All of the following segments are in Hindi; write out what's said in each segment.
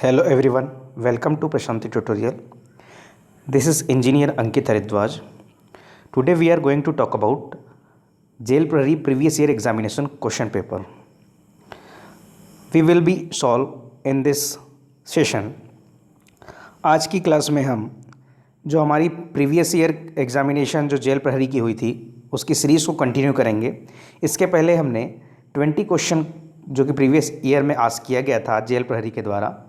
Hello everyone, welcome to Prashanti tutorial. This is engineer Ankit Haridwaj. Today we are going to talk about JEE Prahari previous year examination question paper. We will be solve in this session. आज की क्लास में हम जो हमारी प्रीवियस ईयर एग्जामिनेशन जो JEE प्रहरी की हुई थी उसकी सीरीज़ को कंटिन्यू करेंगे. इसके पहले हमने 20 क्वेश्चन जो कि प्रीवियस ईयर में आस्क किया गया था JEE प्रहरी के द्वारा,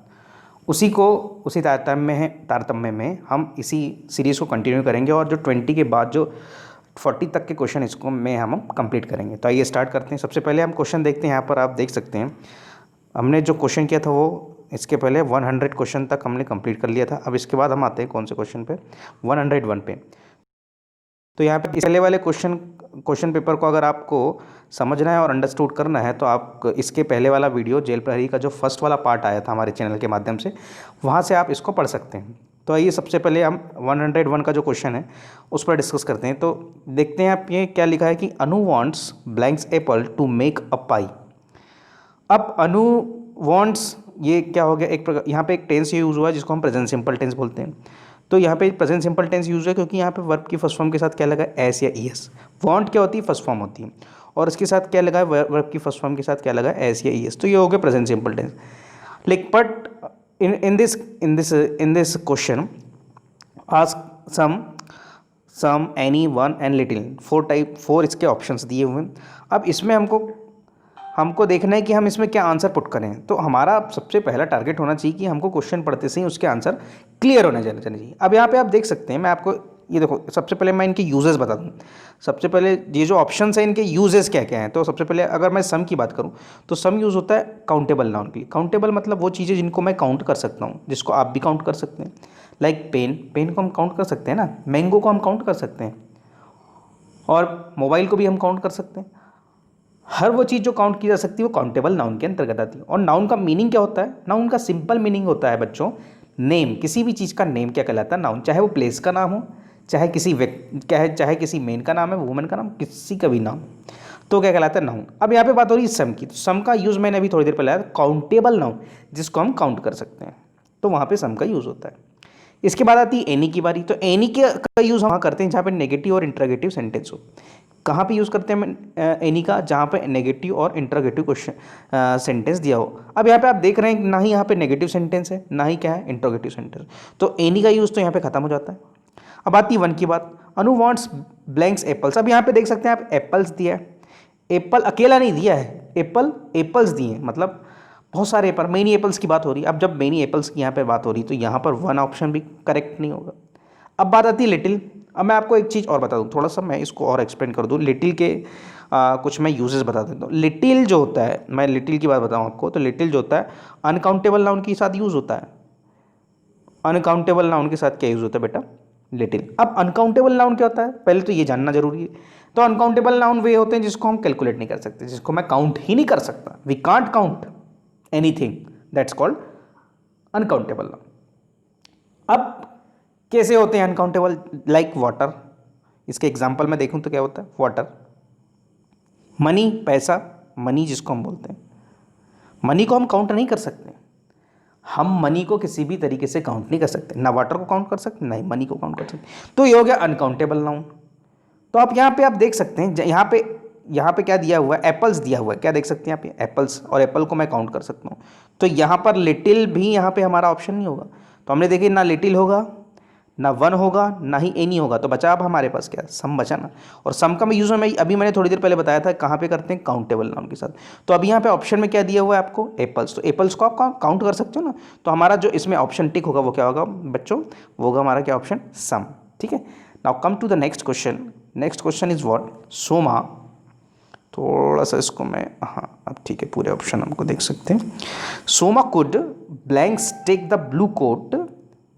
उसी तारतम्य में हम इसी सीरीज़ को कंटिन्यू करेंगे और जो 20 के बाद जो 40 तक के क्वेश्चन इसको में हम कंप्लीट करेंगे. तो आइए स्टार्ट करते हैं. सबसे पहले हम क्वेश्चन देखते हैं. यहाँ पर आप देख सकते हैं हमने जो क्वेश्चन किया था वो इसके पहले 100 क्वेश्चन तक हमने कंप्लीट कर लिया था. अब इसके बाद हम आते हैं कौन से क्वेश्चन पे, 101 पे. तो यहाँ पे पहले वाले क्वेश्चन पेपर को अगर आपको समझना है और अंडरस्टूड करना है तो आप इसके पहले वाला वीडियो JEE प्रहरी का जो फर्स्ट वाला पार्ट आया था हमारे चैनल के माध्यम से, वहाँ से आप इसको पढ़ सकते हैं. तो आइए सबसे पहले हम 101 का जो क्वेश्चन है उस पर डिस्कस करते हैं. तो देखते हैं आप ये क्या लिखा है कि Anu wants blanks apple to make a pie. अब अनु वांट्स ये क्या हो गया, एक प्रकार यहाँ पे एक टेंस यूज़ हुआ है जिसको हम प्रेजेंट सिंपल टेंस बोलते हैं. तो यहाँ पे प्रेजेंट सिंपल टेंस यूज़ है क्योंकि यहाँ पे वर्ब की फर्स्ट फॉर्म के साथ क्या लगा है, एस या ईएस. वांट क्या होती है, फर्स्ट फॉर्म होती है, और इसके साथ क्या लगा है, वर्ब की फर्स्ट फॉर्म के साथ क्या लगा है, एस या ईएस. तो ये हो गया present simple tense. Like but in this question ask some any one and little, 4 इसके ऑप्शंस दिए हुए हैं. अब इसमें हमको देखना है कि हम इसमें क्या आंसर पुट करें. तो हमारा सबसे पहला टारगेट होना चाहिए कि हमको क्वेश्चन पढ़ते से ही उसके आंसर क्लियर होने चाहिए. अब यहाँ पे आप देख सकते हैं, मैं आपको ये देखो, सबसे पहले मैं इनके यूजेस बता दूँ. सबसे पहले ये जो ऑप्शंस हैं इनके यूजेस क्या क्या हैं. तो सबसे पहले अगर मैं सम की बात करूँ तो सम यूज़ होता है काउंटेबल नाउन के लिए. काउंटेबल मतलब वो चीज़ें जिनको मैं काउंट कर सकता हूँ, जिसको आप भी काउंट कर सकते हैं. लाइक पेन को हम काउंट कर सकते हैं ना, मैंगो को हम काउंट कर सकते हैं, और मोबाइल को भी हम काउंट कर सकते हैं. हर वो चीज़ जो काउंट की जा सकती है वो काउंटेबल नाउन के अंतर्गत आती है. और नाउन का मीनिंग क्या होता है, नाउन का सिंपल मीनिंग होता है बच्चों, नेम. किसी भी चीज़ का नेम क्या कहलाता है, नाउन. चाहे वो प्लेस का नाम हो, चाहे किसी मेन का नाम है, वुमेन का नाम, किसी का भी नाम, तो क्या कहलाता है, नाउन. अब यहाँ पे बात हो रही है सम की. तो सम का यूज़ मैंने अभी थोड़ी देर पहले आया, काउंटेबल नाउन जिसको हम काउंट कर सकते हैं, तो वहाँ पे सम का यूज़ होता है. इसके बाद आती है एनी की बारी. तो एनी का यूज़ वहाँ करते हैं जहाँ पे नेगेटिव और इंटरोगेटिव सेंटेंस हो. कहाँ पे यूज़ करते हैं एनी का, जहाँ पे नेगेटिव और इंटरोगेटिव क्वेश्चन सेंटेंस दिया हो. अब यहाँ पे आप देख रहे हैं ना ही यहाँ पे नेगेटिव सेंटेंस है, ना ही क्या है, इंटरोगेटिव सेंटेंस. तो एनी का यूज़ तो यहाँ पे खत्म हो जाता है. अब आती है वन की बात. अनु वांट्स ब्लैंक्स एप्पल्स. अब यहाँ पे देख सकते हैं आप, एप्पल्स दिया है. एप्पल अकेला नहीं दिया है, एप्पल्स दिए हैं, मतलब बहुत सारे एप्पल, मेनी एप्पल्स की बात हो रही है. अब जब मेनी एप्पल्स की यहाँ पे बात हो रही है तो यहाँ पर वन ऑप्शन भी करेक्ट नहीं होगा. अब बात आती है लिटिल. अब मैं आपको एक चीज़ और बता दूँ, थोड़ा सा मैं इसको और एक्सप्लेन कर दूँ. लिटिल के कुछ मैं यूजेस बता देता हूँ. लिटिल जो होता है, मैं लिटिल की बात बताऊँ आपको, तो लिटिल जो होता है अनकाउंटेबल नाउन के साथ यूज़ होता है. अनकाउंटेबल नाउन के साथ क्या यूज़ होता है बेटा, लिटिल. अब अनकाउंटेबल नाउन क्या होता है, पहले तो ये जानना जरूरी है. तो अनकाउंटेबल नाउन वे होते हैं जिसको हम कैलकुलेट नहीं कर सकते, जिसको मैं काउंट ही नहीं कर सकता. We can't count anything, that's called uncountable noun. अब कैसे होते हैं अनकाउंटेबल, लाइक वाटर. इसके एग्जांपल में देखूं तो क्या होता है, वाटर. मनी, पैसा, मनी जिसको हम बोलते हैं, मनी को हम काउंट नहीं कर सकते. हम मनी को किसी भी तरीके से काउंट नहीं कर सकते, ना वाटर को काउंट कर सकते, ना ही मनी को काउंट कर सकते. तो ये हो गया अनकाउंटेबल नाउन. तो आप यहाँ पे आप देख सकते हैं, यहाँ पे क्या दिया हुआ है, एप्पल्स दिया हुआ है. क्या देख सकते हैं आप, एप्पल्स, और एप्पल को मैं काउंट कर सकता हूँ. तो यहाँ पर लिटिल भी यहाँ पे हमारा ऑप्शन नहीं होगा. तो हमने देखिए ना लिटिल होगा, ना वन होगा, ना ही एनी होगा. तो बचा अब हमारे पास क्या, सम बचा ना. और सम का यूज़ में अभी मैंने थोड़ी देर पहले बताया था कहाँ पे करते हैं, काउंटेबल नाउन के साथ. तो अभी यहाँ पे ऑप्शन में क्या दिया हुआ है आपको, एप्पल्स. तो एप्पल्स को आप काउंट कर सकते हो ना. तो हमारा जो इसमें ऑप्शन टिक होगा वो क्या होगा बच्चों, वो होगा हमारा क्या ऑप्शन, सम. ठीक है. Now come to the next question. Next question is what, Soma. थोड़ा सा इसको मैं, हाँ अब ठीक है, पूरे ऑप्शन हमको देख सकते हैं. Soma could blanks take the blue coat,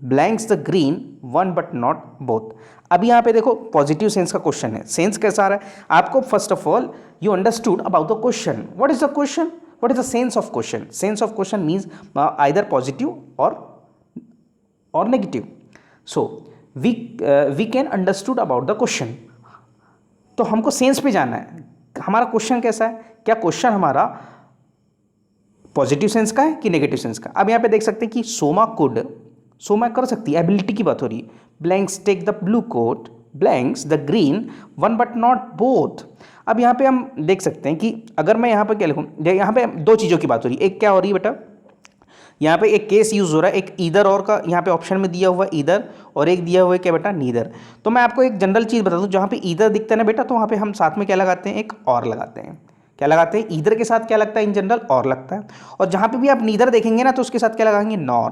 blanks the green one but not both. अब यहाँ पे देखो पॉजिटिव सेंस का क्वेश्चन है. सेंस कैसा आ रहा है आपको, first of all you understood about the question. What is the question, what is the sense of question. Sense of question means either positive और negative. So we can understood about the question. तो हमको सेंस पे जाना है, हमारा क्वेश्चन कैसा है, क्या क्वेश्चन हमारा पॉजिटिव सेंस का है कि नेगेटिव सेंस का। अब यहाँ पे देख सकते हैं कि सोमा कर सकती है, एबिलिटी की बात हो रही है। Blanks take the blue coat, blanks the green one but not both. अब यहाँ पे हम देख सकते हैं कि अगर मैं यहाँ पे क्या लिखूँ, यहाँ पे दो चीज़ों की बात हो रही है। एक क्या हो रही है बेटा, यहाँ पे एक केस यूज़ हो रहा है, एक ईदर और का यहाँ पे ऑप्शन में दिया हुआ है ईदर, और एक दिया हुआ है क्या बेटा, नीदर। तो मैं आपको एक जनरल चीज़ बता दूँ, जहाँ पे ईदर दिखता है ना बेटा, तो वहाँ पे हम साथ में क्या लगाते हैं, एक और लगाते हैं। क्या लगाते हैं, ईदर के साथ क्या लगता है इन जनरल, और लगता है। और जहाँ पे भी आप नीदर देखेंगे ना, तो उसके साथ क्या लगाएंगे, नॉर।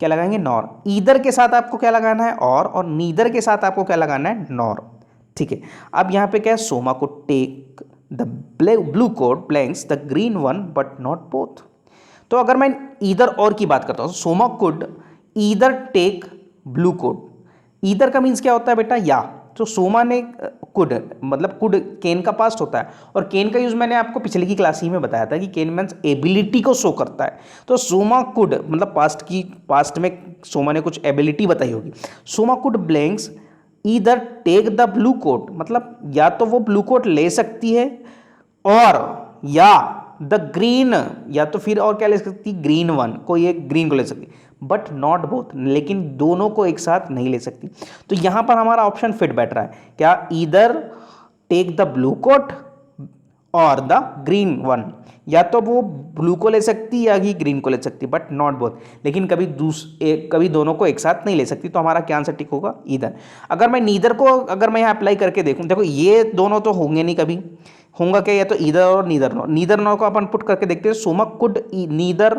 क्या लगाएंगे, नॉर। ईदर के साथ आपको क्या लगाना है, और नीदर के साथ आपको क्या लगाना है, नॉर। ठीक है। अब यहाँ पे क्या है, सोमा को take the blue coat, blanks the green one but not both. तो अगर मैं ईदर और की बात करता हूँ, Soma could either take blue coat. Either का मीन्स क्या होता है बेटा, या। तो सोमा ने कुड, मतलब कुड केन का पास्ट होता है, और केन का यूज मैंने आपको पिछले की क्लास ही में बताया था कि केन मीन्स एबिलिटी को शो करता है। तो सोमा कुड मतलब पास्ट में सोमा ने कुछ एबिलिटी बताई होगी। Soma could blanks either take the blue coat, मतलब या तो वो ब्लू कोट ले सकती है, और या द ग्रीन, या तो फिर और क्या ले सकती, ग्रीन वन, कोई एक ग्रीन को ले सकती, बट नॉट बोथ, लेकिन दोनों को एक साथ नहीं ले सकती। तो यहां पर हमारा ऑप्शन फिट बैठ रहा है, क्या, either take the blue coat और द ग्रीन वन, या तो वो ब्लू को ले सकती या कि ग्रीन को ले सकती, बट नॉट बोथ, लेकिन कभी दोनों को एक साथ नहीं ले सकती। तो हमारा क्या आंसर टिक होगा, ईदर। अगर मैं नीदर को अगर मैं यहाँ अप्लाई करके देखूँ, देखो ये दोनों तो होंगे नहीं कभी, होगा क्या, या तो ईदर और नीदर नो। नीदर नो को अपन पुट करके देखते हैं, Soma could neither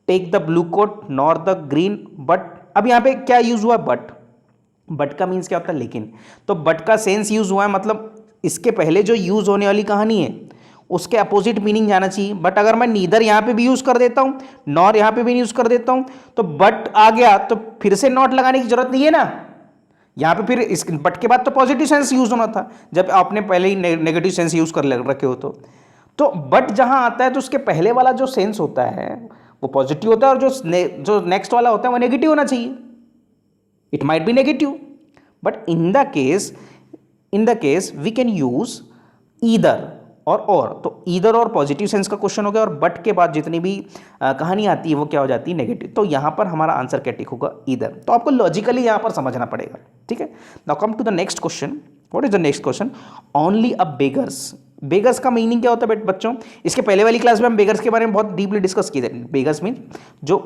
take the blue coat nor the green but. अब यहाँ पे क्या यूज हुआ, बट का मीन्स क्या होता है, लेकिन। तो बट का सेंस यूज हुआ है, मतलब इसके पहले जो यूज होने वाली कहानी है उसके अपोजिट मीनिंग जाना चाहिए। बट अगर मैं नीदर यहाँ पे भी यूज कर देता हूँ, नॉर यहाँ पे भी यूज कर देता हूँ, तो बट आ गया, तो फिर से नॉट लगाने की जरूरत नहीं है ना। यहाँ पे फिर इस बट के बाद तो पॉजिटिव सेंस यूज होना था, जब आपने पहले ही नेगेटिव सेंस यूज कर रखे हो। तो बट जहां आता है तो उसके पहले वाला जो सेंस होता है वो पॉजिटिव होता है, और जो नेक्स्ट वाला होता है वो नेगेटिव होना चाहिए। It might be negative, but in the case we can use either or. तो ईदर और पॉजिटिव सेंस का क्वेश्चन हो गया, और बट के बाद जितनी भी कहानी आती है वो क्या हो जाती है, नेगेटिव। तो यहाँ पर हमारा आंसर क्या टिक होगा, ईदर। तो आपको लॉजिकली यहाँ पर समझना पड़ेगा, ठीक है। Now come to the next question. What is the next question, only a beggars. Beggars का मीनिंग क्या होता है बच्चों, इसके पहले वाली क्लास में हम बेगर्स के बारे में बहुत डीपली डिस्कस किए थे। बेगर्स मीन जो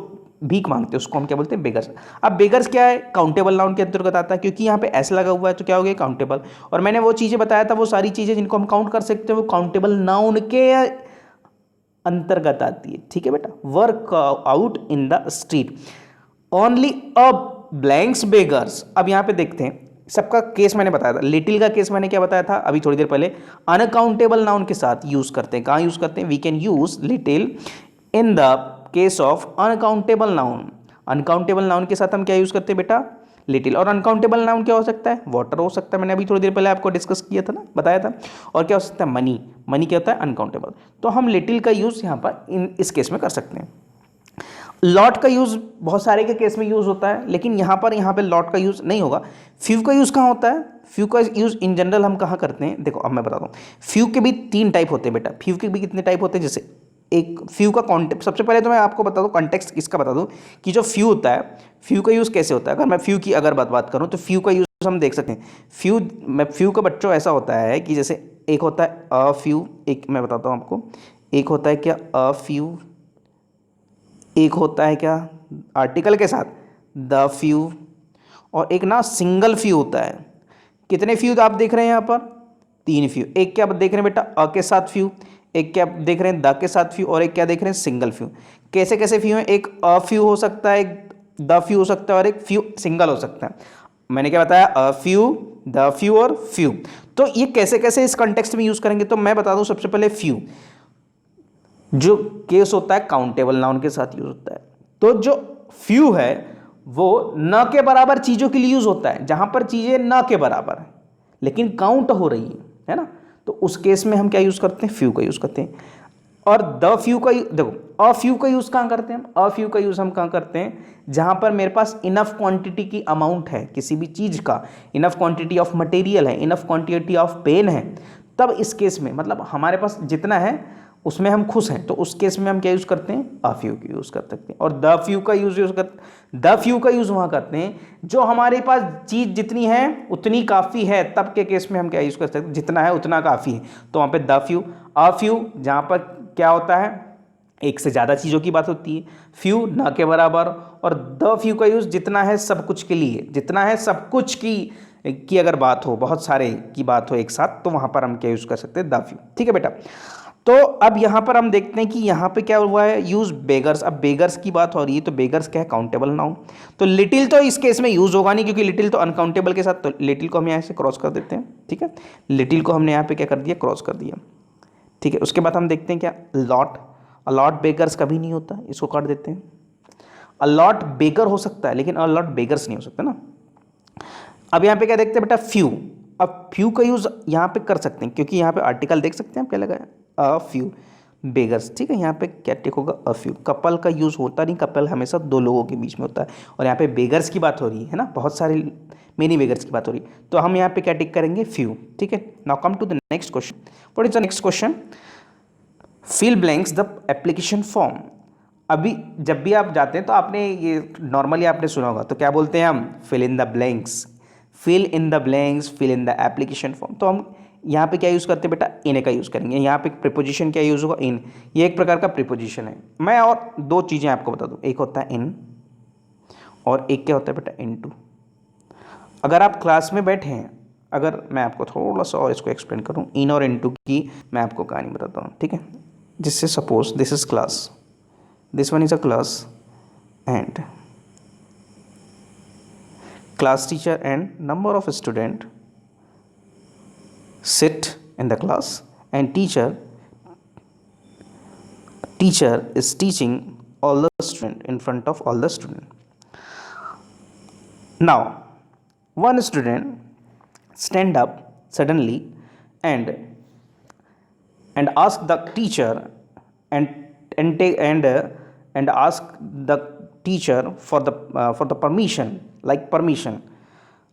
भीख मांगते हैं उसको हम क्या बोलते हैं, बेगर्स। अब बेगर्स क्या है, काउंटेबल नाउन के अंतर्गत आता है, क्योंकि यहाँ पे एस लगा हुआ है तो क्या हो गया, काउंटेबल। और मैंने वो चीज़ें बताया था, वो सारी चीज़ें जिनको हम काउंट कर सकते हैं वो काउंटेबल नाउन के अंतर्गत आती है, ठीक है बेटा। Work out in the street, only a blanks beggars. अब यहाँ पे देखते हैं, सबका केस मैंने बताया था। लिटिल का केस मैंने क्या बताया था अभी थोड़ी देर पहले, अनकाउंटेबल नाउन के साथ यूज करते हैं। कहाँ यूज करते हैं, we can use little in the case of uncountable noun. Uncountable noun के साथ हम क्या यूज करते हैं बेटा, लिटिल। और अनकाउंटेबल नाउन क्या हो सकता है, वाटर हो सकता है, मैंने अभी थोड़ी देर पहले आपको डिस्कस किया था ना, बताया था। और क्या हो सकता है, मनी। मनी क्या होता है, अनकाउंटेबल। तो हम लिटिल का यूज यहाँ पर इस केस में कर सकते हैं। लॉट का यूज बहुत सारे के केस में यूज होता है, लेकिन यहाँ पे लॉट का यूज नहीं होगा। फ्यू का यूज कहाँ होता है, फ्यू का यूज इन जनरल हम कहाँ करते हैं, देखो अब मैं बताता हूँ। फ्यू के भी 3 टाइप होते हैं बेटा। फ्यू के भी कितने टाइप होते हैं, जैसे एक फ्यू का कॉन्टेक्स्ट, सबसे पहले तो मैं आपको बता दूं कॉन्टेक्स्ट इसका बता दूं कि जो फ्यू होता है, फ्यू का यूज़ कैसे होता है। अगर मैं फ्यू की बात करूं तो फ्यू का यूज़ हम देख सकते हैं। फ्यू का बच्चों ऐसा होता है कि जैसे एक होता है अ फ्यू, एक मैं बताता हूं आपको, एक होता है क्या अ फ्यू, एक होता है क्या आर्टिकल के साथ द फ्यू, और एक ना सिंगल फ्यू होता है। कितने फ्यू आप देख रहे हैं यहाँ पर, 3 फ्यू। एक क्या देख रहे हैं बेटा, अ के साथ फ्यू, एक क्या देख रहे हैं द के साथ फ्यू, और एक क्या देख रहे हैं, सिंगल फ्यू। कैसे कैसे फ्यू हैं, एक अ फ्यू हो सकता है, एक द फ्यू हो सकता है, और एक फ्यू सिंगल हो सकता है। मैंने क्या बताया, अ फ्यू, द फ्यू और फ्यू। तो ये कैसे कैसे इस कॉन्टेक्स्ट में यूज करेंगे, तो मैं बता दूं सबसे पहले फ्यू जो केस होता है काउंटेबल नाउन के साथ यूज होता है। तो जो फ्यू है वो न के बराबर चीजों के लिए यूज होता है, जहां पर चीजें न के बराबर है लेकिन काउंट हो रही है ना, तो उस केस में हम क्या यूज करते हैं, फ्यू का यूज करते हैं। और द फ्यू का देखो, अ फ्यू का यूज कहां करते हैं, अ फ्यू का यूज हम कहां करते हैं, जहां पर मेरे पास इनफ क्वांटिटी की अमाउंट है किसी भी चीज का, इनफ क्वांटिटी ऑफ मटेरियल है, इनफ क्वांटिटी ऑफ पेन है, तब इस केस में मतलब हमारे पास जितना है उसमें हम खुश हैं, तो उस केस में हम क्या यूज़ करते हैं, अ फ्यू की यूज़ कर सकते हैं। और द फ्यू का यूज़ वहाँ करते हैं जो हमारे पास चीज़ जितनी है उतनी काफ़ी है, तब के केस में हम क्या यूज़ कर सकते हैं, जितना है उतना काफ़ी है, तो वहाँ पे द फ्यू। अ फ्यू जहाँ पर क्या होता है, एक से ज़्यादा चीज़ों की बात होती है, फ्यू ना के बराबर। और द फ्यू का यूज़ जितना है सब कुछ के लिए, जितना है सब कुछ की अगर बात हो, बहुत सारे की बात हो एक साथ, तो वहाँ पर हम क्या यूज़ कर सकते हैं, द फ्यू। ठीक है बेटा। तो अब यहाँ पर हम देखते हैं कि यहाँ पे क्या हुआ है, यूज़ बेगर्स। अब बेगर्स की बात हो रही है, तो बेगर्स क्या है, काउंटेबल नाउन। तो लिटिल तो इस केस में यूज़ होगा नहीं, क्योंकि लिटिल तो अनकाउंटेबल के साथ, तो लिटिल को हम यहाँ से क्रॉस कर देते हैं। ठीक है, लिटिल को हमने यहाँ पे क्या कर दिया, क्रॉस कर दिया। ठीक है, उसके बाद हम देखते हैं क्या, लॉट। अलॉट बेगर्स कभी नहीं होता, इसको काट देते हैं। अलॉट बेगर हो सकता है, लेकिन अलॉट बेगर्स नहीं हो सकता ना। अब यहाँ पे क्या देखते हैं बेटा, फ्यू। अब फ्यू का यूज़ यहाँ पे कर सकते हैं, क्योंकि यहाँ पे आर्टिकल देख सकते हैं क्या लगा है, अ फ्यू बेगर्स। ठीक है, यहाँ पे क्या टिक होगा, अ फ्यू। कपल का यूज़ होता नहीं, कपल हमेशा दो लोगों के बीच में होता है, और यहाँ पे बेगर्स की बात हो रही है ना, बहुत सारे मेनी बेगर्स की बात हो रही है, तो हम यहाँ पे क्या टिक करेंगे, फ्यू। ठीक है, now come to the next question. What is the next question, fill blanks the application form. अभी जब भी आप जाते हैं तो आपने ये नॉर्मली आपने सुना होगा, तो क्या बोलते हैं हम, fill in the blanks, fill in the blanks, fill in the application form. तो हम यहाँ पे क्या यूज़ करते हैं बेटा, इन का यूज़ करेंगे। यहाँ पे प्रीपोजिशन क्या यूज़ होगा, इन। ये एक प्रकार का प्रीपोजिशन है। मैं और दो चीज़ें आपको बता दूँ, एक होता है इन और एक क्या होता है बेटा, इन टू। अगर आप क्लास में बैठे हैं, अगर मैं आपको थोड़ा सा और इसको एक्सप्लेन करूँ, इन और इन टू की मैं आपको कहानी बताता हूँ। ठीक है, जिससे suppose this is class, this one is a class, and class teacher and number of student sit in the class, and teacher is teaching all the student in front of all the student. Now one student stand up suddenly and ask the teacher and ask the teacher for the permission, like permission.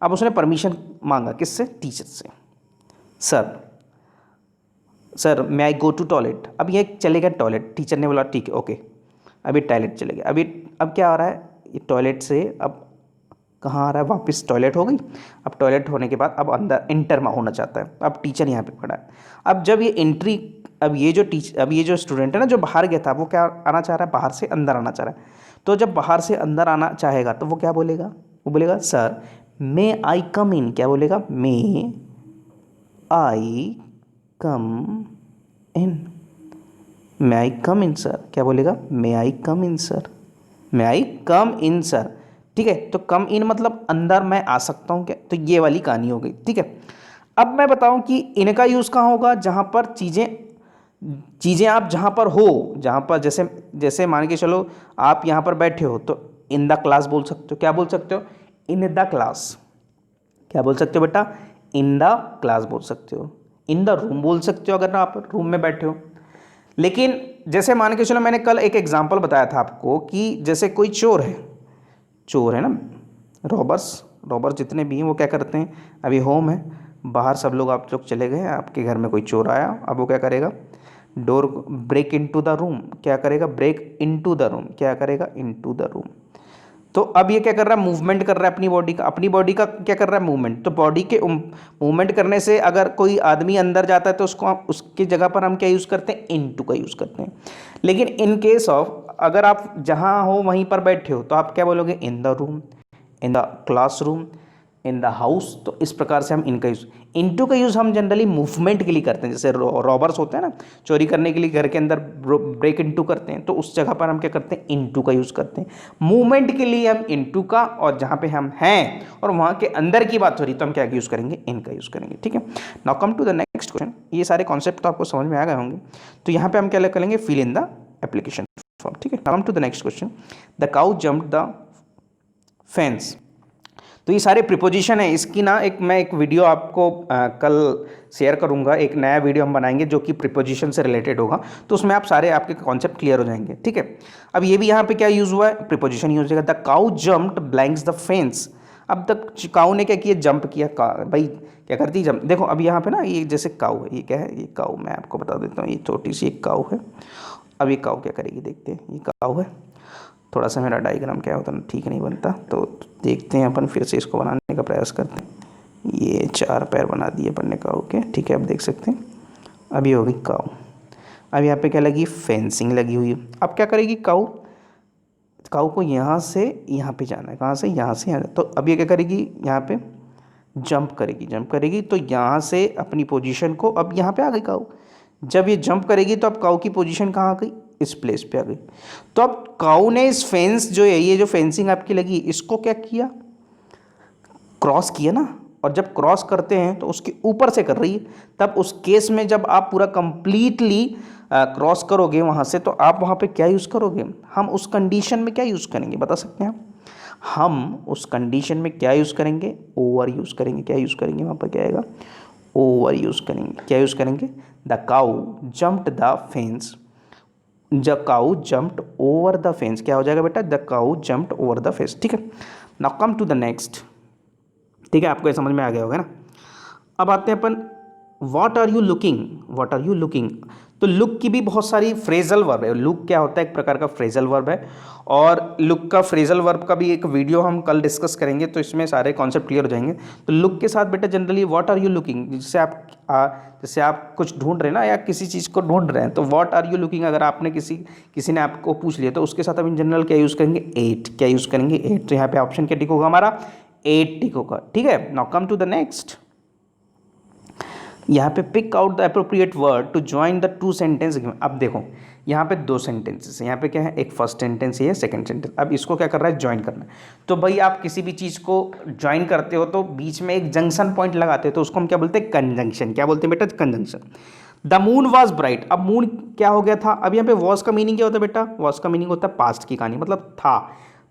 अब उसने परमिशन मांगा किससे, टीचर से। सर मैं आई गो टू टॉयलेट। अब ये चले गए टॉयलेट, टीचर ने बोला ठीक है ओके, अभी टॉयलेट चले गए। अब क्या आ रहा है, ये टॉयलेट से अब कहाँ आ रहा है, वापस टॉयलेट हो गई। अब टॉयलेट होने के बाद अब अंदर इंटर होना चाहता है, अब टीचर यहाँ पे खड़ा है। अब जब ये एंट्री, अब ये जो स्टूडेंट है ना, जो बाहर गया था, वो क्या आना चाह रहा है, बाहर से अंदर आना चाह रहा है। तो जब बाहर से अंदर आना चाहेगा तो वो क्या बोलेगा, वो बोलेगा सर मे आई कम इन। क्या बोलेगा, मे आई कम इन, मे आई कम इन सर। क्या बोलेगा, मे आई कम इन सर, मे आई कम इन सर। ठीक है, तो कम इन मतलब अंदर मैं आ सकता हूँ क्या, तो ये वाली कहानी हो गई। ठीक है, अब मैं बताऊँ कि इनका यूज़ कहाँ होगा, जहाँ पर चीज़ें आप जहाँ पर हो, जहाँ पर जैसे मान के चलो आप यहाँ पर बैठे हो, तो इन द क्लास बोल सकते हो। क्या बोल सकते हो, इन द क्लास। क्या बोल सकते हो बेटा, इन द क्लास बोल सकते हो। इन द रूम बोल सकते हो अगर आप रूम में बैठे हो। लेकिन जैसे मान के चलो, मैंने कल एक एग्जाम्पल बताया था आपको कि जैसे कोई चोर है ना, रॉबर्स जितने भी हैं वो क्या करते हैं, अभी होम है, बाहर सब लोग आप लोग चले गए, आपके घर में कोई चोर आया, अब वो क्या करेगा, door break into the room. क्या करेगा, ब्रेक इनटू द रूम। क्या करेगा, इनटू द रूम। तो अब ये क्या कर रहा है, मूवमेंट कर रहा है अपनी बॉडी का क्या कर रहा है, मूवमेंट। तो बॉडी के मूवमेंट करने से अगर कोई आदमी अंदर जाता है तो उसकी जगह पर हम क्या यूज़ करते हैं, इनटू का यूज़ करते हैं। लेकिन इन केस ऑफ अगर आप जहाँ हो वहीं पर बैठे हो, तो आप क्या बोलोगे, in the room, in the classroom, in the house. तो इस प्रकार से हम इनका यूज़, इनटू का यूज़ हम जनरली मूवमेंट के लिए करते हैं। जैसे रॉबर्स होते हैं ना, चोरी करने के लिए घर के अंदर ब्रेक इनटू करते हैं, तो उस जगह पर हम क्या करते हैं, इनटू का यूज़ करते हैं। मूवमेंट के लिए हम इनटू का, और जहाँ पे हम हैं और वहाँ के अंदर की बात हो रही तो हम क्या यूज़ करेंगे, इन का यूज़ करेंगे। ठीक है, now come to the next question. ये सारे कॉन्सेप्ट तो आपको समझ में आ गए होंगे। तो यहाँ पे हम क्या करेंगे, fill in the application form. ठीक है, come to the next question. The cow jumped the fence. तो ये सारे प्रीपोजिशन है, इसकी ना मैं एक वीडियो आपको कल शेयर करूंगा। एक नया वीडियो हम बनाएंगे जो कि प्रीपोजिशन से रिलेटेड होगा, तो उसमें आप सारे आपके कॉन्सेप्ट क्लियर हो जाएंगे। ठीक है, अब ये भी यहाँ पे क्या यूज़ हुआ है, प्रीपोजिशन यूज होगा। The cow jumped blanks the fence. अब तक काऊ ने क्या किया, जंप किया, भाई क्या करती है, जंप। देखो अब यहाँ पे ना ये जैसे काऊ है, ये क्या है, ये काऊ, मैं आपको बता देता हूँ, ये छोटी सी एक काऊ है। अब ये काऊ क्या करेगी, देखते हैं। ये काऊ है, थोड़ा सा मेरा डायग्राम क्या होता है ठीक नहीं बनता, तो देखते हैं अपन, फिर से इसको बनाने का प्रयास करते हैं। ये 4 पैर बना दिए अपन ने काऊ के, ठीक है। अब देख सकते हैं, अभी हो गई काऊ। अब यहाँ पे क्या लगी, फेंसिंग लगी हुई है। अब क्या करेगी काऊ, काऊ को यहाँ से यहाँ पे जाना है, कहाँ से, यहाँ से यहाँ। तो अब ये क्या करेगी, यहाँ पे जंप करेगी, जंप करेगी, तो यहाँ से अपनी पोजीशन को, अब यहाँ पे आ गई काऊ। जब ये जंप करेगी तो अब काऊ की पोजीशन कहाँ आ गई, इस प्लेस पे आ गई। तो अब काऊ ने इस फेंस जो है, ये जो फेंसिंग आपकी लगी, इसको क्या किया, क्रॉस किया ना। और जब क्रॉस करते हैं तो उसके ऊपर से कर रही है, तब उस केस में जब आप पूरा कंप्लीटली क्रॉस करोगे वहाँ से, तो आप वहाँ पे क्या यूज़ करोगे, हम उस कंडीशन में क्या यूज़ करेंगे, बता सकते हैं आप? हम उस कंडीशन में क्या यूज़ करेंगे, ओवर यूज़ करेंगे। क्या यूज़ करेंगे, वहाँ पर क्या आएगा, ओवर यूज़ करेंगे। क्या यूज़ करेंगे, the cow jumped the fence, the cow jumped over the fence. क्या हो जाएगा बेटा, the cow jumped over the fence, ठीक है। Now come to the next, ठीक है, आपको ये समझ में आ गया होगा ना। अब आते हैं अपन, what are you looking, what are you looking. तो लुक की भी बहुत सारी फ्रेजल वर्ब है। लुक क्या होता है, एक प्रकार का फ्रेजल वर्ब है, और लुक का फ्रेजल वर्ब का भी एक वीडियो हम कल डिस्कस करेंगे, तो इसमें सारे कॉन्सेप्ट क्लियर हो जाएंगे। तो लुक के साथ बेटा generally what are you looking, जैसे आप कुछ ढूंढ रहे हैं ना, या किसी चीज़ को ढूंढ रहे हैं, तो व्हाट आर यू लुकिंग अगर आपने किसी ने आपको पूछ लिया, तो उसके साथ हम इन जनरल क्या यूज़ करेंगे, एट। क्या यूज़ करेंगे, एट। तो यहाँ पे ऑप्शन क्या टिक होगा हमारा, 8 टिक होगा, ठीक है। Now come to the next, यहाँ पे pick out the appropriate word to join the 2 sentence. अब देखो यहाँ पे 2 सेंटेंसेस है, यहाँ पे क्या है, एक फर्स्ट सेंटेंस है, सेकंड सेंटेंस। अब इसको क्या कर रहा है, ज्वाइन करना है। तो भाई आप किसी भी चीज़ को ज्वाइन करते हो तो बीच में एक जंक्शन पॉइंट लगाते हो, तो उसको हम क्या बोलते हैं, कंजंक्शन। क्या बोलते हैं बेटा, conjunction. The moon was bright, अब मून क्या हो गया था, अब यहाँ पे वॉज का मीनिंग क्या होता है बेटा, वॉज का मीनिंग होता है पास्ट की कहानी, मतलब था।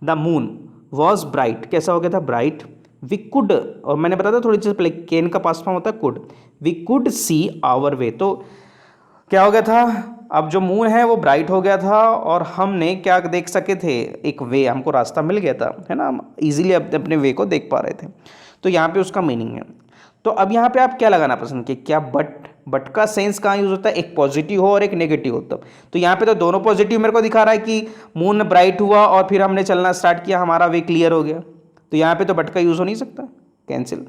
द मून वॉज ब्राइट, कैसा हो गया था, ब्राइट। वी कुड, और मैंने बताया था थोड़ी चीज़ पहले, केन का पास्ट फॉर्म होता है could. We could see our way, तो क्या हो गया था, अब जो मून है वो ब्राइट हो गया था, और हमने क्या देख सके थे, एक वे, हमको रास्ता मिल गया था, है ना, हम इजीली अपने वे को देख पा रहे थे। तो यहाँ पे उसका मीनिंग है। तो अब यहाँ पे आप क्या लगाना पसंद किए, क्या बट का सेंस कहाँ यूज होता है, एक पॉजिटिव हो और एक नेगेटिव हो। तो यहाँ पे तो दोनों पॉजिटिव मेरे को दिखा रहा है कि मून ब्राइट हुआ और फिर हमने चलना स्टार्ट किया, हमारा वे क्लियर हो गया। तो यहाँ पे तो बट का यूज हो नहीं सकता, कैंसिल।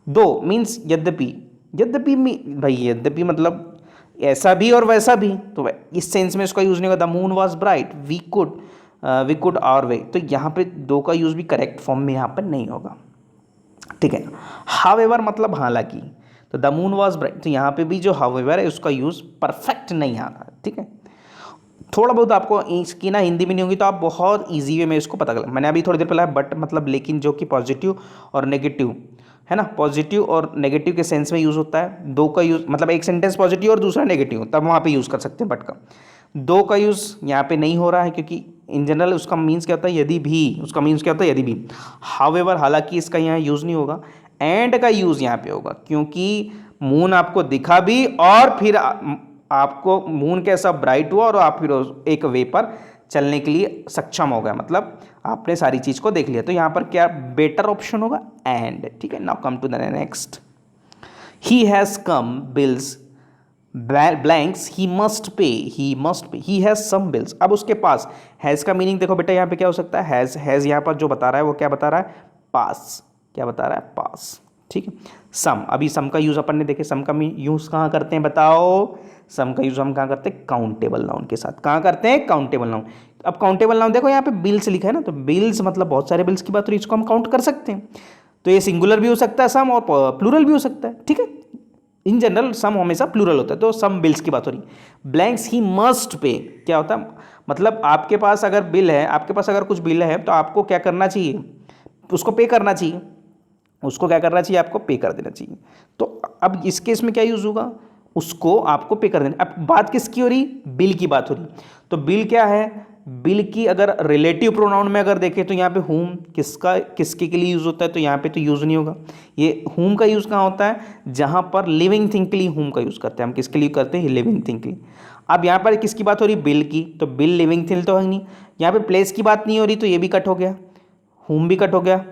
दो मीन्स यद्यपि, यद्यपि भाई यद्यपि मतलब ऐसा भी और वैसा भी, तो इस सेंस में इसका यूज नहीं होगा। The moon was bright, we could our way, तो यहाँ पे दो का यूज भी करेक्ट फॉर्म में यहाँ पर नहीं होगा, ठीक है। हावेवर मतलब हालांकि, तो द मून वॉज ब्राइट, तो यहाँ पे भी जो हावेवर है उसका यूज परफेक्ट नहीं आ रहा है, ठीक है। थोड़ा बहुत आपको इसकी ना हिंदी में नहीं होगी तो आप बहुत इजी वे में इसको पता कर, मैंने अभी थोड़ी देर पहले बट मतलब लेकिन, जो कि पॉजिटिव और नेगेटिव है ना, पॉजिटिव और नेगेटिव के सेंस में यूज़ होता है। दो का यूज़ मतलब एक सेंटेंस पॉजिटिव और दूसरा नेगेटिव, तब वहाँ पे यूज़ कर सकते हैं बट का। दो का यूज़ यहाँ पे नहीं हो रहा है क्योंकि इन जनरल उसका मीन्स क्या होता है, यदि भी, उसका मीन्स क्या होता है, यदि भी। हावेवर हालांकि इसका यहाँ यूज़ नहीं होगा। एंड का यूज़ यहाँ पे होगा क्योंकि मून आपको दिखा भी और फिर आपको मून कैसा ब्राइट हुआ और आप फिर एक वे पर चलने के लिए सक्षम हो गया, मतलब आपने सारी चीज़ को देख लिया। तो यहाँ पर क्या बेटर ऑप्शन होगा, एंड, ठीक है। Now come to the next, he has come bills blanks he must pay, he has some bills. अब उसके पास हैज़ का मीनिंग देखो बेटा यहाँ पे क्या हो सकता है, हैज़ यहाँ पर जो बता रहा है वो क्या बता रहा है, पास। क्या बता रहा है, पास, ठीक है। सम, अभी सम का यूज़ अपन ने देखे, सम का यूज़ कहाँ करते हैं बताओ, सम का यूज़ हम कहाँ करते हैं, काउंटेबल नाउन के साथ। कहाँ करते हैं, काउंटेबल नाउन। अब काउंटेबल नाउन देखो यहाँ पे बिल्स लिखा है ना, तो बिल्स मतलब बहुत सारे बिल्स की बात हो रही है, इसको हम काउंट कर सकते हैं। तो ये सिंगुलर भी हो सकता है सम, और प्लूरल भी हो सकता है, ठीक है। इन जनरल सम हमेशा प्लूरल होता है, तो सम बिल्स की बात हो रही है। ब्लैंक्स ही मस्ट पे, क्या होता है, मतलब आपके पास अगर बिल है, आपके पास अगर कुछ बिल है तो आपको क्या करना चाहिए, उसको पे करना चाहिए, उसको क्या करना चाहिए, आपको पे कर देना चाहिए। तो अब इस केस में क्या यूज़ होगा, उसको आपको पे कर देना। अब बात किसकी हो रही, बिल की बात हो रही। तो बिल क्या है, बिल की अगर रिलेटिव प्रोनाउन में अगर देखें तो यहाँ पे हुम किसके के लिए यूज़ होता है, तो यहाँ पे तो यूज़ नहीं होगा। ये हुम का यूज़ कहाँ होता है, जहाँ पर लिविंग थिंग के लिए हुम का यूज़ करते हैं हम। किसके लिए करते हैं, लिविंग थिंग के लिए। अब यहाँ पर किसकी बात हो रही, बिल की, तो बिल लिविंग थिंग तो है नहीं। यहाँ पे प्लेस की बात नहीं हो रही, तो ये भी कट हो गया, हुम भी कट हो गया।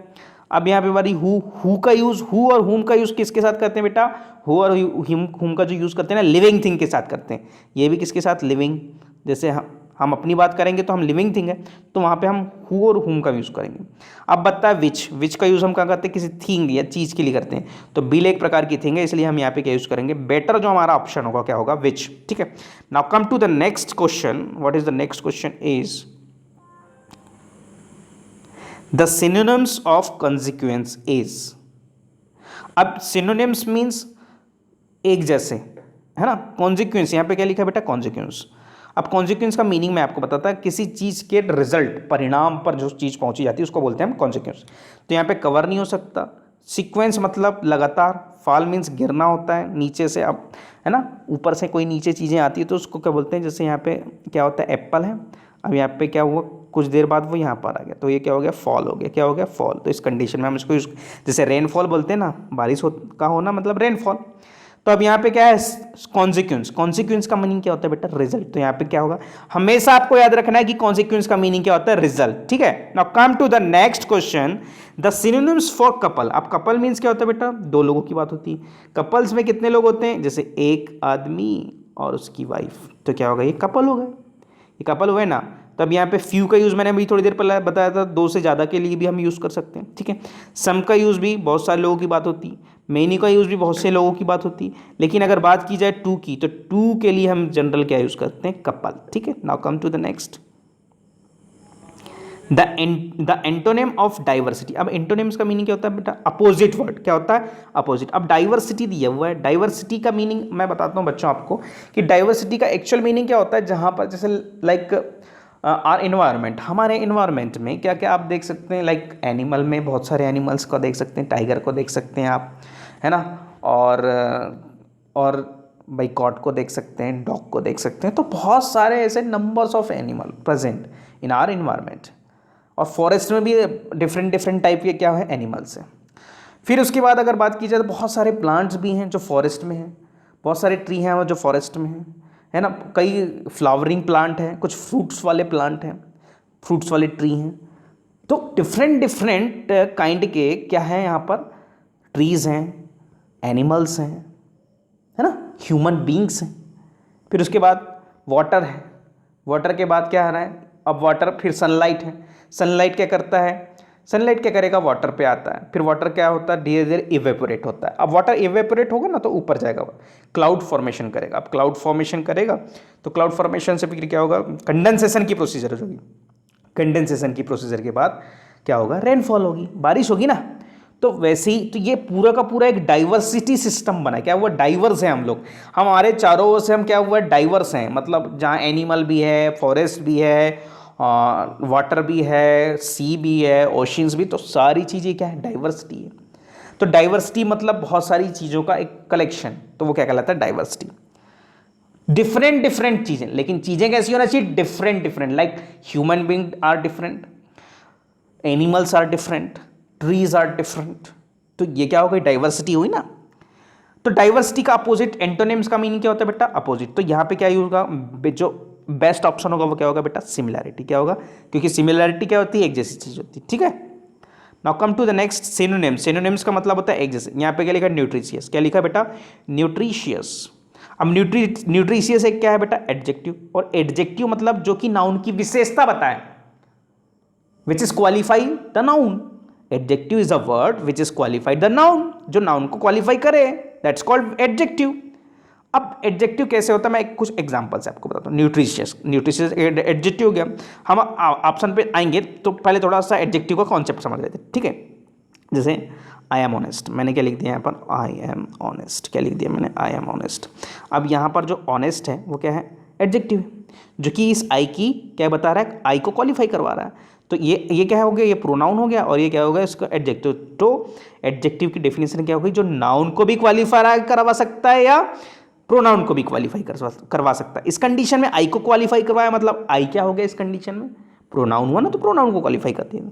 अब यहाँ पे हमारी हु का यूज़, हु और हुम का यूज़ किसके साथ करते हैं बेटा? हु और हुम का जो यूज़ करते हैं ना, लिविंग थिंग के साथ करते हैं। ये भी किसके साथ? लिविंग। जैसे हम अपनी बात करेंगे तो हम लिविंग थिंग है, तो वहाँ पे हम हु और हुम का यूज़ करेंगे। अब बता विच का यूज़ हम कहाँ करते हैं? किसी थिंग या चीज़ के लिए करते हैं। तो बिल एक प्रकार की थिंग है, इसलिए हम यहाँ पे क्या यूज़ करेंगे? बेटर जो हमारा ऑप्शन होगा क्या होगा? विच। ठीक है, now come to the next question. What is the next question is the synonyms of consequence is. अब सिनोनिम्स मीन्स एक जैसे, है ना। कॉन्सिक्वेंस यहाँ पे क्या लिखा है बेटा? कॉन्सिक्वेंस। अब कॉन्सिक्वेंस का मीनिंग मैं आपको बताता है, किसी चीज़ के रिजल्ट, परिणाम पर जो चीज़ पहुंची जाती है उसको बोलते हैं हम कॉन्सिक्वेंस। तो यहाँ पे कवर नहीं हो सकता। सीक्वेंस मतलब लगातार। फॉल मीन्स गिरना होता है नीचे से, अब है ना, ऊपर से कोई नीचे चीज़ें आती है तो उसको क्या बोलते हैं? जैसे यहाँ पे क्या होता है? एप्पल है, अब यहाँ पे क्या हुआ? कुछ देर बाद वो यहाँ पर आ गया, तो ये क्या हो गया? फॉल हो गया। क्या हो गया? फॉल। तो इस कंडीशन में हम इसको जैसे रेनफॉल बोलते हैं ना, बारिश का होना मतलब रेनफॉल। तो अब यहाँ पे क्या है? कॉन्सिक्वेंस। कॉन्सिक्वेंस का मीनिंग क्या होता है बेटा? रिजल्ट। तो यहाँ पे क्या होगा? हमेशा आपको याद रखना है कि कॉन्सिक्वेंस का मीनिंग क्या होता है? रिजल्ट। ठीक है, now come to the next question, the synonyms for couple. अब कपल मीन्स क्या होता है बेटा? दो लोगों की बात होती है। कपल्स में कितने लोग होते हैं? जैसे एक आदमी और उसकी वाइफ, तो क्या होगा? ये कपल हो गए, ये कपल हुए ना। तब यहाँ पे फ्यू का यूज़ मैंने अभी थोड़ी देर पहले बताया था, दो से ज़्यादा के लिए भी हम यूज़ कर सकते हैं। ठीक है, सम का यूज़ भी बहुत सारे लोगों की बात होती है, मेनी का यूज़ भी बहुत से लोगों की बात होती है, लेकिन अगर बात की जाए टू की, तो टू के लिए हम जनरल क्या यूज़ करते हैं? कपल। ठीक है, now come to the next, the antonym of diversity. अब एंटोनिम्स का मीनिंग क्या होता है बेटा? Opposite word. क्या होता है? अपोजिट। अब डाइवर्सिटी दिया हुआ है, डाइवर्सिटी का मीनिंग मैं बताता हूँ बच्चों आपको कि डाइवर्सिटी का एक्चुअल मीनिंग क्या होता है। जहाँ पर जैसे लाइक आर इन्वायरमेंट, हमारे इन्वायरमेंट में क्या क्या आप देख सकते हैं? लाइक एनिमल में बहुत सारे एनिमल्स को देख सकते हैं, टाइगर को देख सकते हैं आप, है ना, और भाई कॉट को देख सकते हैं, डॉग को देख सकते हैं। तो बहुत सारे ऐसे numbers of animal present in are environment. और फॉरेस्ट में भी डिफरेंट डिफरेंट टाइप के क्या है? एनिमल्स हैं। फिर उसके बाद अगर बात की जाए तो बहुत सारे प्लांट्स भी हैं जो फॉरेस्ट में हैं, बहुत सारे ट्री हैं वो जो फॉरेस्ट में हैं, है ना। कई फ्लावरिंग प्लांट हैं, कुछ फ्रूट्स वाले प्लांट हैं, फ्रूट्स वाले ट्री हैं। तो डिफरेंट डिफरेंट काइंड के क्या है यहाँ पर? ट्रीज़ हैं, एनिमल्स हैं, है ना, ह्यूमन बींग्स हैं। फिर उसके बाद वाटर है, वाटर के बाद क्या आ रहा है? अब वाटर, फिर सनलाइट है। सनलाइट क्या करता है? सनलाइट क्या करेगा? वाटर पे आता है, फिर वाटर क्या होता है? धीरे धीरे इवेपोरेट होता है। अब वाटर इवेपोरेट होगा ना तो ऊपर जाएगा, क्लाउड फॉर्मेशन करेगा। अब क्लाउड फॉर्मेशन करेगा तो क्लाउड फॉर्मेशन से फिर क्या होगा? कंडेंसेशन की प्रोसीजर होगी। कंडेंसेशन की प्रोसीजर के बाद क्या होगा? रेनफॉल होगी, बारिश होगी ना। तो वैसे ही तो ये पूरा का पूरा एक डाइवर्सिटी सिस्टम बना है। क्या हुआ? डाइवर्स है हम लोग, हमारे चारों ओर से हम क्या हुआ? डाइवर्स हैं। मतलब जहाँ एनिमल भी है, फॉरेस्ट भी है, वाटर भी है, सी भी है, ओशियंस भी, तो सारी चीज़ें क्या है? डाइवर्सिटी है। तो डाइवर्सिटी मतलब बहुत सारी चीज़ों का एक कलेक्शन, तो वो क्या कहलाता है? डाइवर्सिटी। डिफरेंट डिफरेंट चीज़ें, लेकिन चीज़ें कैसी होना चाहिए? Different different. Like human being are different, animals are different, trees are different. तो ये क्या हो गई? डाइवर्सिटी हुई ना। तो डाइवर्सिटी का अपोजिट, एंटोनिम्स का मीनिंग क्या होता है बेटा? अपोजिट। तो यहाँ पे क्या यूज होगा? जो बेस्ट ऑप्शन होगा वो क्या होगा बेटा? सिमिलैरिटी। क्या होगा? क्योंकि सिमिलैरिटी क्या होती है? एक जैसी चीज होती है। ठीक है, now come to the next, synonym. Synonyms का मतलब होता है एक जैसे। यहाँ पे क्या लिखा है? न्यूट्रिशियस। क्या लिखा है बेटा? न्यूट्रिशियस। अब न्यूट्रिशियस एक क्या है बेटा? एडजेक्टिव। और एडजेक्टिव मतलब जो कि नाउन की विशेषता बताए, which is qualify the noun. Adjective is a word which is qualified the noun, जो नाउन को क्वालिफाई करे, दैट्स कॉल्ड एडजेक्टिव। अब एडजेक्टिव कैसे होता है? मैं कुछ एग्जांपल्स आपको बताता हूँ। न्यूट्रिशियस, न्यूट्रिशियस एडजेक्टिव हो गया। हम ऑप्शन पे आएंगे तो पहले थोड़ा सा एडजेक्टिव का कॉन्सेप्ट समझ लेते हैं। ठीक है, जैसे आई एम ऑनेस्ट, मैंने क्या लिख दिया यहाँ पर? I am honest. क्या लिख दिया मैंने? I am honest. अब यहाँ पर जो ऑनेस्ट है वो क्या है? एडजेक्टिव है, जो कि इस आई की क्या बता रहा है? आई को क्वालिफाई करवा रहा है। तो ये क्या हो गया? ये प्रोनाउन हो गया, और ये क्या हो गया? इसका एडजेक्टिव। तो एडजेक्टिव की डेफिनेशन क्या हो गई? जो नाउन को भी क्वालिफाई करवा सकता है या प्रोनाउन को भी क्वालिफाई करवा सकता है। इस कंडीशन में आई को क्वालिफाई करवाया, मतलब आई क्या हो गया इस कंडीशन में? प्रोनाउन हुआ ना, तो प्रोनाउन को क्वालिफाई करती है।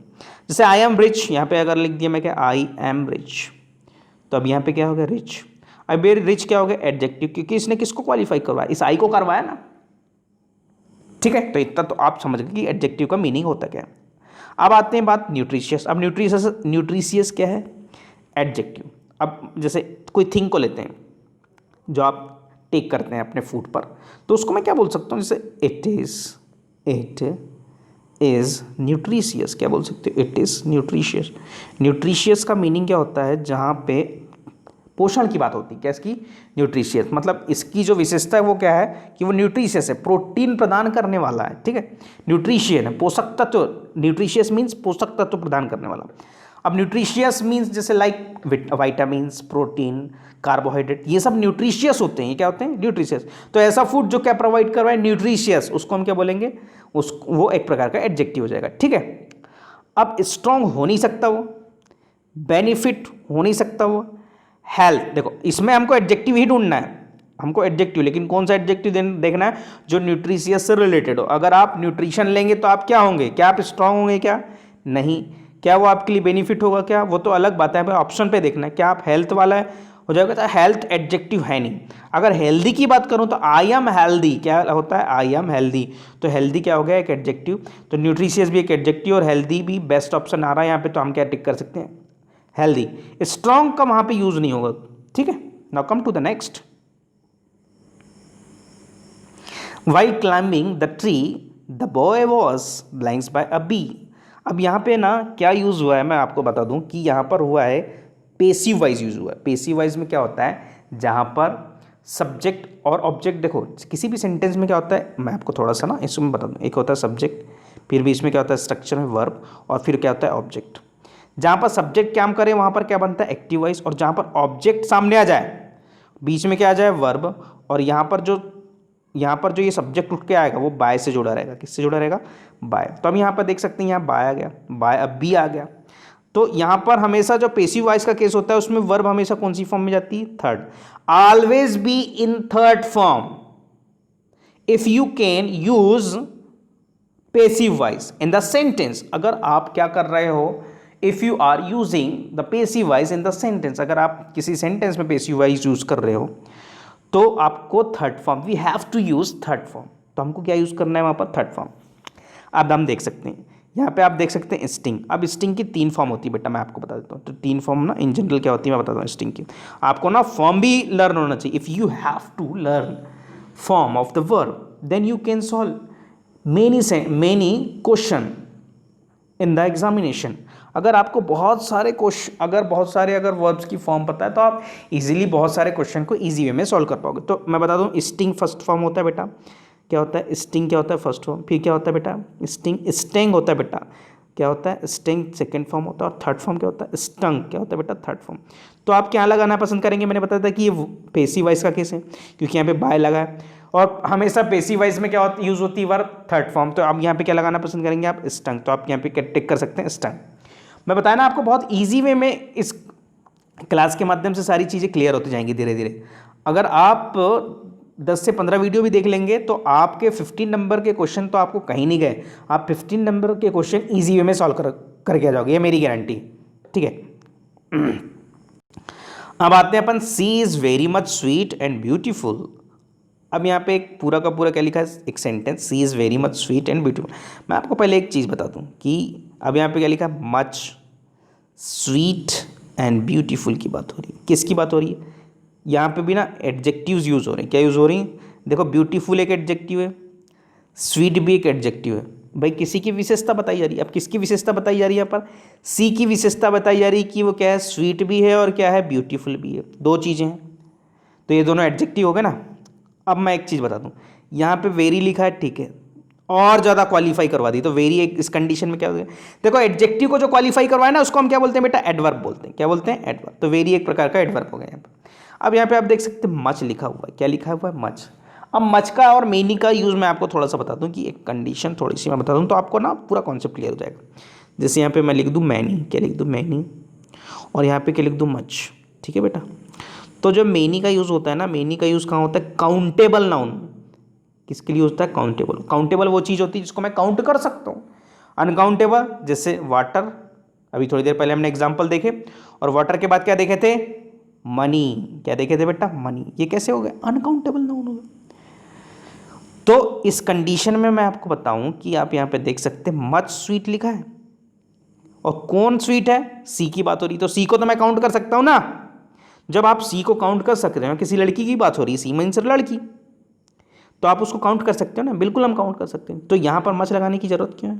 जैसे आई एम रिच, यहाँ पे अगर लिख दिया मैं क्या? आई एम रिच, तो अब यहाँ पे क्या हो गया? रिच। अब ये रिच क्या हो गया? एडजेक्टिव, क्योंकि इसने किसको क्वालिफाई करवाया? इस आई को करवाया ना। ठीक है, तो इतना तो आप समझ गए कि एडजेक्टिव का मीनिंग होता क्या है। अब आते हैं बात न्यूट्रिशियस। अब न्यूट्रिशियस क्या है? एडजेक्टिव। अब जैसे कोई थिंग को लेते हैं जो आप टेक करते हैं अपने फूड पर, तो उसको मैं क्या बोल सकता हूँ? जैसे इट इज़ न्यूट्रिशियस। क्या बोल सकते हो? It is nutritious. न्यूट्रिशियस का मीनिंग क्या होता है? जहाँ पे पोषण की बात होती है। क्या इसकी? न्यूट्रिशियस। मतलब इसकी जो विशेषता है वो क्या है कि वो न्यूट्रिशियस है, प्रोटीन प्रदान करने वाला है। ठीक है, न्यूट्रिशियन है, पोषक तत्व। न्यूट्रिशियस मीन्स पोषक तत्व प्रदान करने वाला। अब न्यूट्रिशियस मीन्स जैसे लाइक विटामिन्स, प्रोटीन, कार्बोहाइड्रेट, ये सब न्यूट्रिशियस होते हैं। ये क्या होते हैं? न्यूट्रिशियस। तो ऐसा फूड जो क्या प्रोवाइड कर रहा है? न्यूट्रिशियस, उसको हम क्या बोलेंगे? वो एक प्रकार का एडजेक्टिव हो जाएगा। ठीक है, अब स्ट्रांग हो नहीं सकता वो, बेनिफिट हो नहीं सकता वो, हेल्थ। देखो इसमें हमको एडजेक्टिव ही ढूंढना है, हमको एडजेक्टिव, लेकिन कौन सा एडजेक्टिव देखना है? जो न्यूट्रिशियस से रिलेटेड हो। अगर आप न्यूट्रिशन लेंगे तो आप क्या होंगे? क्या आप स्ट्रांग होंगे? क्या नहीं। क्या वो आपके लिए बेनिफिट होगा? क्या वो तो अलग बात है, ऑप्शन पे देखना है। क्या आप हेल्थ वाला है हो जाएगा? तो हेल्थ एडजेक्टिव है नहीं। अगर हेल्दी की बात करूं तो आई एम हेल्दी, क्या होता है? I am healthy. तो हेल्दी क्या हो गया? एक एडजेक्टिव। तो न्यूट्रिशियस भी एक एडजेक्टिव और हेल्दी भी बेस्ट ऑप्शन आ रहा है यहाँ पे, तो हम क्या टिक कर सकते हैं? हेल्दी। स्ट्रॉन्ग का वहां पे यूज नहीं होगा। ठीक है, now come to the next. While climbing the tree, the boy was blinded by a bee. अब यहाँ पे ना क्या यूज़ हुआ है मैं आपको बता दूँ कि यहाँ पर हुआ है पेसिव वाइज यूज़ हुआ है। पेसिव वाइज में क्या होता है? जहाँ पर सब्जेक्ट और ऑब्जेक्ट, देखो किसी भी सेंटेंस में क्या होता है, मैं आपको थोड़ा सा ना इसमें बता दूँ। एक होता है सब्जेक्ट, फिर भी इसमें क्या होता है? स्ट्रक्चर में वर्ब, और फिर क्या होता है? ऑब्जेक्ट। जहाँ पर सब्जेक्ट काम करे वहाँ पर क्या बनता है? Active voice. और जहाँ पर ऑब्जेक्ट सामने आ जाए, बीच में क्या आ जाए? वर्ब। और यहाँ पर जो ये सब्जेक्ट उठ के आएगा वो बाय से जुड़ा रहेगा। किससे जुड़ा रहेगा? बाय। तो हम यहाँ पर देख सकते हैं, यहाँ बाय आ गया, बाय अब बी आ गया। तो यहाँ पर हमेशा जो पेसिव वॉइस का केस होता है उसमें वर्ब हमेशा कौन सी फॉर्म में जाती है? Third. Always be in third form if you can use passive voice in the sentence. अगर आप क्या कर रहे हो? If you are using the passive voice in the sentence, अगर आप किसी सेंटेंस में पेसिव वॉइस यूज कर रहे हो तो आपको third form, we have to use third form. तो हमको क्या यूज करना है वहां पर? Third form. अब हम देख सकते हैं यहाँ पे, आप देख सकते हैं स्टिंग। अब स्टिंग की 3 फॉर्म होती है बेटा, मैं आपको बता देता हूँ। तो 3 फॉर्म ना इन जनरल क्या होती है मैं बताता हूँ स्टिंग की। आपको ना फॉर्म भी लर्न होना चाहिए। If you have to learn form of the verb then you can solve many question in the examination. अगर आपको बहुत सारे अगर वर्ब्स की फॉर्म पता है तो आप इजीली बहुत सारे क्वेश्चन को इजी वे में सॉल्व कर पाओगे। तो मैं बता दूं, स्टिंग फर्स्ट फॉर्म होता है बेटा। क्या होता है? स्टिंग क्या होता है? First form. फिर क्या होता है बेटा? स्टेंग होता है बेटा। क्या होता है? स्टेंग सेकेंड फॉर्म होता है। और थर्ड फॉर्म क्या होता है? स्टंग। क्या होता है बेटा? Third form. तो आप क्या लगाना पसंद करेंगे? मैंने बताया था कि ये पेसिव वॉइस का केस है क्योंकि यहाँ पे बाय लगा है, और हमेशा पेसिव वॉइस में क्या यूज होती है? Verb third form. तो आप यहाँ पे क्या लगाना पसंद करेंगे? आप स्टंग। तो आप यहाँ पे टिक कर सकते हैं स्टंग। मैं बताया ना आपको, बहुत ईजी वे में इस क्लास के माध्यम से सारी चीज़ें क्लियर होती जाएंगी धीरे धीरे। अगर आप 10 से 15 वीडियो भी देख लेंगे तो आपके 15 नंबर के क्वेश्चन तो आपको कहीं नहीं गए। आप 15 नंबर के क्वेश्चन ईजी वे में सॉल्व करके आ जाओगे, ये मेरी गारंटी। ठीक है, अब आते हैं अपन, she is very much sweet and beautiful. अब यहाँ पे एक पूरा का पूरा क्या लिखा है? एक sentence, she is very much sweet and beautiful. मैं आपको पहले एक चीज़ बता दूँ कि अब यहाँ पे क्या लिखा है? मच स्वीट एंड ब्यूटीफुल की बात हो रही है। किसकी बात हो रही है? यहाँ पे भी ना एडजेक्टिव्स यूज़ हो रहे हैं। क्या यूज़ हो रही हैं? देखो, ब्यूटीफुल एक एडजेक्टिव है, स्वीट भी एक एडजेक्टिव है। भाई किसी की विशेषता बताई जा रही है। अब किसकी विशेषता बताई जा रही है? यहाँ पर सी की विशेषता बताई जा रही है कि वो क्या है? स्वीट भी है और क्या है? ब्यूटीफुल भी है। 2 चीज़ें हैं, तो ये दोनों एडजेक्टिव हो गए ना। अब मैं एक चीज़ बता दूँ, यहाँ पे वेरी लिखा है, ठीक है, और ज़्यादा क्वालिफाई करवा दी तो वेरी एक इस कंडीशन में क्या हो गया? देखो, एडजेक्टिव को जो क्वालिफाई करवाए ना उसको हम क्या बोलते हैं बेटा? एडवर्ब बोलते हैं। क्या बोलते हैं? एडवर्ब। तो वेरी एक प्रकार का एडवर्ब हो गया यहाँ पर। अब यहाँ पे आप देख सकते हैं मच लिखा हुआ है। क्या लिखा हुआ है? मच। अब मच का और मेनी का यूज़ मैं आपको थोड़ा सा बता दूँ कि एक कंडीशन थोड़ी सी मैं बता दूँ तो आपको ना पूरा कॉन्सेप्ट क्लियर हो जाएगा। जैसे यहाँ पे मैं लिख दूँ मैनी, क्या लिख दूँ? मैनी, और यहाँ पे क्या लिख दूँ? मच। ठीक है बेटा, तो जो मेनी का यूज़ होता है ना, मेनी का यूज़ कहाँ होता है? Countable noun. किसके लिए होता है? काउंटेबल। काउंटेबल वो चीज़ होती है जिसको मैं काउंट कर सकता हूँ। अनकाउंटेबल जैसे वाटर, अभी थोड़ी देर पहले हमने एग्जाम्पल देखे, और वाटर के बाद क्या देखे थे? मनी। क्या देखे थे बेटा? मनी। ये कैसे हो गया? अनकाउंटेबल नाउन हो गया। तो इस कंडीशन में मैं आपको बताऊं कि आप यहाँ पे देख सकते हैं मच स्वीट लिखा है, और कौन स्वीट है, सी की बात हो रही, तो सी को तो मैं काउंट कर सकता हूँ ना। जब आप सी को काउंट कर सकते हो, किसी लड़की की बात हो रही है, सी मीन्स लड़की, तो आप उसको काउंट कर सकते हो ना, बिल्कुल हम काउंट कर सकते हैं। तो यहाँ पर मच लगाने की जरूरत क्यों है,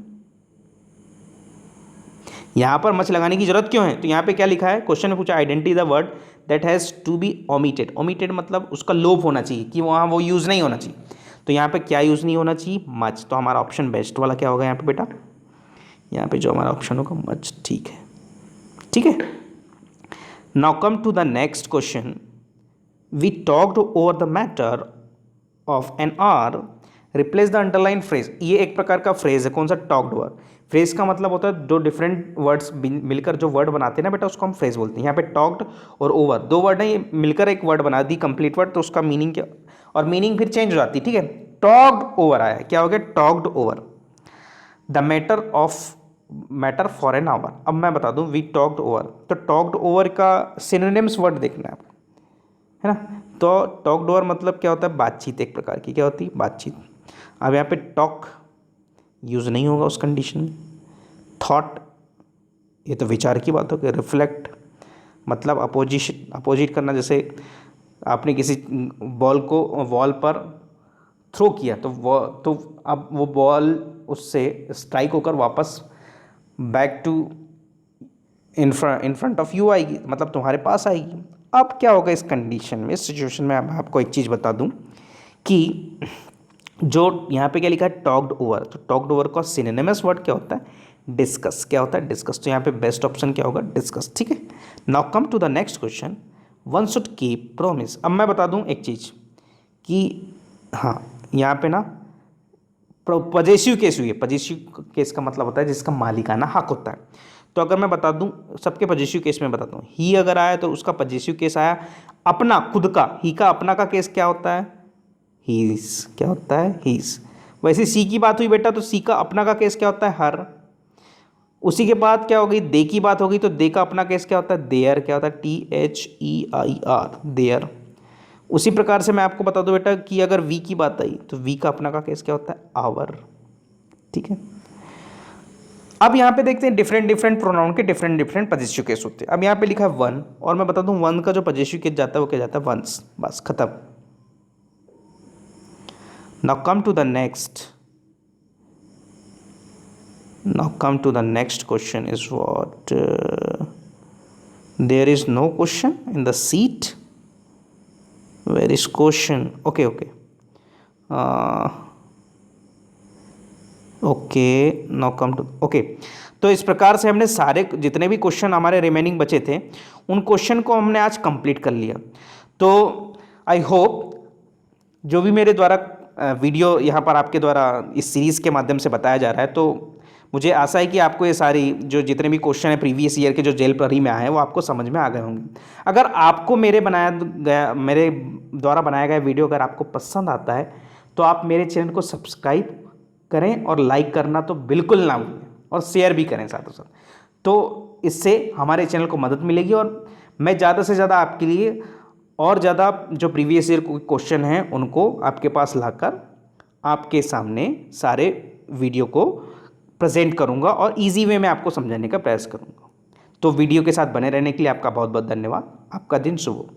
यहाँ पर मच लगाने की जरूरत क्यों है? तो यहाँ पे क्या लिखा है, क्वेश्चन में पूछा identity the word that has to be omitted. Omitted मतलब उसका लोप होना चाहिए, कि वहाँ वो यूज़ नहीं होना चाहिए। तो यहाँ पे क्या यूज़ नहीं होना चाहिए, मच। तो हमारा ऑप्शन बेस्ट वाला क्या होगा यहाँ पे बेटा, यहाँ पे जो हमारा ऑप्शन होगा मच। ठीक है, ठीक है। Now come to the next question. We talked over the matter of N R, replace the underline phrase. ये एक प्रकार का फ्रेज है, कौन सा, टॉक्ड ओवर। फ्रेज का मतलब होता है दो डिफरेंट वर्ड्स मिलकर जो वर्ड बनाते हैं ना बेटा, उसको हम फ्रेज बोलते हैं। यहाँ पे टॉक्ड और ओवर दो वर्ड है, ये मिलकर एक वर्ड बना दी, कंप्लीट वर्ड, तो उसका मीनिंग क्या, और मीनिंग फिर चेंज हो जाती है। ठीक है, टॉक्ड ओवर आया, क्या हो गया, talked over the matter for an hour. अब मैं बता दूं, वी टॉक्ड ओवर, तो टॉक्ड ओवर का सिनोनिम्स वर्ड देखना है आपको, है ना। तो टॉक्ड ओवर मतलब क्या होता है, बातचीत, एक प्रकार की क्या होती है, बातचीत। अब यहाँ पे टॉक यूज़ नहीं होगा उस कंडीशन में। थॉट, ये तो विचार की बात हो गई। रिफ्लेक्ट मतलब अपोजिट करना, जैसे आपने किसी बॉल को वॉल पर थ्रो किया, तो अब वो बॉल उससे स्ट्राइक होकर वापस back to in front of you आएगी, मतलब तुम्हारे पास आएगी। अब क्या होगा इस कंडीशन में, इस सिचुएशन में, अब आपको एक चीज़ बता दूं कि जो यहाँ पे क्या लिखा है, टॉक्ड ओवर, तो टॉक्ड ओवर का सिनोनिमस वर्ड क्या होता है, डिस्कस। क्या होता है, डिस्कस। तो यहाँ पे बेस्ट ऑप्शन क्या होगा, डिस्कस। ठीक है, now come to the next question. One should keep promise. अब मैं बता दूं एक चीज़ कि हाँ, यहाँ पे ना पजेसिव केस हुई है। पजेसिव केस का मतलब होता है जिसका मालिकाना हक होता है। तो अगर मैं बता दूं, सबके पजेसिव केस में बताता हूँ, ही अगर आया तो उसका पजेसिव केस आया अपना, खुद का, ही का अपना का केस क्या होता है, हीज। क्या होता है, हीज। वैसे सी की बात हुई बेटा, तो सी का अपना का केस क्या होता है, हर। उसी के बाद क्या हो गई, दे की बात हो गई, तो दे का अपना केस क्या होता है, देयर। क्या होता है, THEIR, देयर। उसी प्रकार से मैं आपको बता दूं बेटा कि अगर वी की बात आई, तो वी का अपना का केस क्या होता है, आवर। ठीक है, अब यहाँ पे देखते हैं डिफरेंट प्रोनाउन के डिफरेंट पजेसिव केस होते हैं। अब यहाँ पे लिखा है वन, और मैं बता दूं वन का जो पजेसिव केस जाता है वो क्या जाता है, वंस। बस खत्म। Now come to the next question is what, there is no question in the seat, where is question, okay. Now come to, okay. तो इस प्रकार से हमने सारे जितने भी क्वेश्चन हमारे रिमेनिंग बचे थे, उन क्वेश्चन को हमने आज कंप्लीट कर लिया। तो आई होप जो भी मेरे द्वारा वीडियो यहाँ पर आपके द्वारा इस सीरीज़ के माध्यम से बताया जा रहा है, तो मुझे आशा है कि आपको ये सारी जो जितने भी क्वेश्चन हैं प्रीवियस ईयर के जो जेल प्रहरी में आए हैं वो आपको समझ में आ गए होंगे। अगर आपको मेरे द्वारा बनाया गया वीडियो अगर आपको पसंद आता है, तो आप मेरे चैनल को सब्सक्राइब करें और लाइक करना तो बिल्कुल ना भूलें, और शेयर भी करें साथों साथ। तो इससे हमारे चैनल को मदद मिलेगी, और मैं ज़्यादा से ज़्यादा आपके लिए और ज़्यादा जो प्रीवियस ईयर क्वेश्चन हैं उनको आपके पास लाकर आपके सामने सारे वीडियो को प्रेजेंट करूंगा, और इजी वे में आपको समझाने का प्रयास करूंगा। तो वीडियो के साथ बने रहने के लिए आपका बहुत बहुत धन्यवाद। आपका दिन शुभ हो।